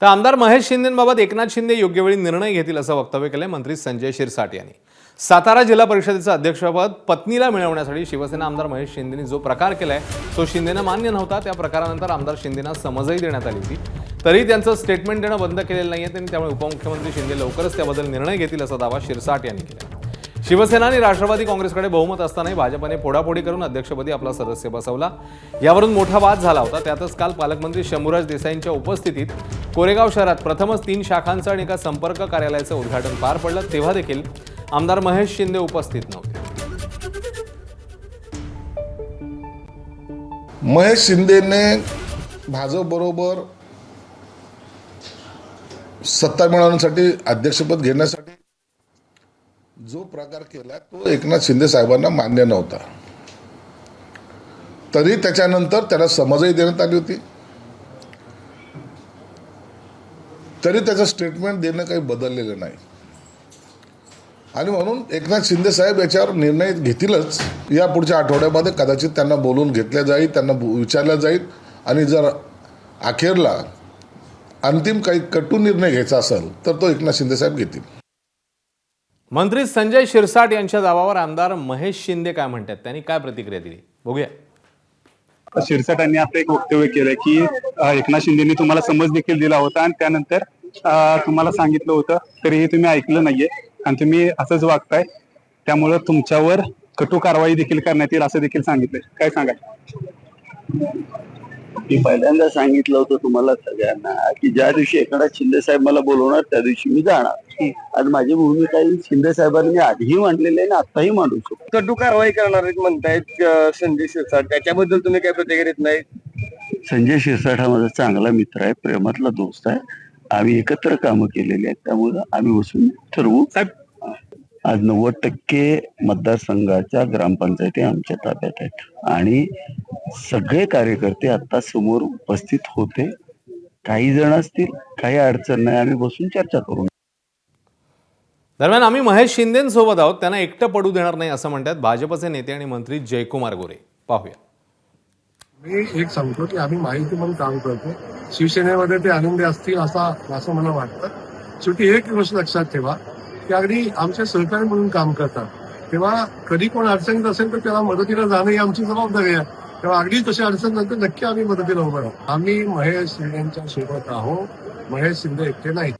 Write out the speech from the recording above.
तर आमदार महेश शिंदेंबाबत एकनाथ शिंदे योग्य वेळी निर्णय घेतील असं वक्तव्य केलंय मंत्री संजय शिरसाट यांनी। सातारा जिल्हा परिषदेचं अध्यक्षपद पत्नीला मिळवण्यासाठी शिवसेना आमदार महेश शिंदेंनी जो प्रकार केलाय तो शिंदेंना मान्य नव्हता। त्या प्रकारानंतर आमदार शिंदेंना समजही देण्यात आली होती, तरी त्यांचं स्टेटमेंट देणं बंद केलेलं नाहीये त्यांनी। त्यामुळे उपमुख्यमंत्री शिंदे लवकरच त्याबद्दल निर्णय घेतील असा दावा शिरसाट यांनी केला। शिवसेना आणि राष्ट्रवादी काँग्रेसकडे बहुमत असतानाही भाजपने फोडाफोडी करून अध्यक्षपदी आपला सदस्य बसवला। यावरून मोठा वाद झाला होता। त्यातच काल पालकमंत्री शंभूराज देसाईंच्या उपस्थितीत कोरेगाव शहरात प्रथमच 3 शाखांचं आणि एका संपर्क कार्यालयाचं उद्घाटन पार पडलं, तेव्हा देखील आमदार महेश शिंदे उपस्थित नव्हते। महेश शिंदेने भाजप बरोबर सत्ता मिळवण्यासाठी अध्यक्षपद घेण्यासाठी जो प्रकार केला तो एकनाथ शिंदे साहेबांना मान्य नव्हता, तरी त्याच्यानंतर त्याला समजही देण्यात आली होती, तरी त्याचं स्टेटमेंट देणं काही बदललेलं नाही। आणि म्हणून एकनाथ शिंदे साहेब याच्यावर निर्णय घेतीलच। या पुढच्या आठवड्यामध्ये कदाचित त्यांना बोलून घेतल्या जाईल, त्यांना विचारलं जाईल आणि जर अखेरला अंतिम काही कटू निर्णय घ्यायचा असेल तर तो एकनाथ शिंदे साहेब घेतील। मंत्री संजय शिरसाट यांच्या दावावर आमदार महेश शिंदे काय म्हणतात, त्यांनी काय प्रतिक्रिया दिली बघूया। शिरसाटांनी आता एक वक्तव्य केलंय की एकनाथ शिंदेनी तुम्हाला समज देखील दिला होता आणि त्यानंतर तुम्हाला सांगितलं होतं तरीही तुम्ही ऐकलं नाहीये आणि तुम्ही असंच वागताय, त्यामुळे तुमच्यावर कटू कारवाई देखील करण्यात येईल असं देखील सांगितलंय। काय सांगाल? मी पहिल्यांदा सांगितलं होतं तुम्हाला सगळ्यांना की ज्या दिवशी एकनाथ शिंदे साहेब मला बोलवणार त्या दिवशी मी जाणार। आज माझी भूमिका ही शिंदे साहेबांनी आधीही मांडलेली आहे आणि आताही मांडू शकतो। कटू कारवाई करणार आहेत म्हणतायत संजय शिरसाट, त्याच्याबद्दल तुम्ही काय प्रतिक्रिया देत नाही? संजय शिरसाट हा माझा चांगला मित्र आहे, प्रेमातला दोस्त आहे। आम्ही एकत्र कामं केलेली आहेत, त्यामुळे आम्ही बसून ठरवू। आज 90% मतदारसंघाच्या ग्रामपंचायती आमच्या ताब्यात आहेत आणि सगळे कार्यकर्ते आता समोर उपस्थित होते। काही जण असतील, काही अडचण नाही, आम्ही बसून चर्चा करू। दरम्यान आम्ही महेश शिंदेंसोबत आहोत, त्यांना एकटं पडू देणार नाही असं म्हणतात भाजपचे नेते आणि मंत्री जयकुमार गोरे। पाहूया। मी एक सांगतो की आम्ही माहिती म्हणून काम करतो, शिवसेनेमध्ये ते आनंदी असतील असं मला वाटतं। शेवटी एक गोष्ट लक्षात ठेवा की अगदी आमच्या सहकारी म्हणून काम करतात, तेव्हा कधी कोण अडचणीत असेल तर त्याला मदतीला जाणं ही आमची जबाबदारी आहे। तेव्हा अगदी तशी अडचण नंतर नक्की आम्ही मदतीला उभं राहू। आम्ही महेश शिंदेच्या सोबत आहोत, महेश शिंदे एकटे नाही।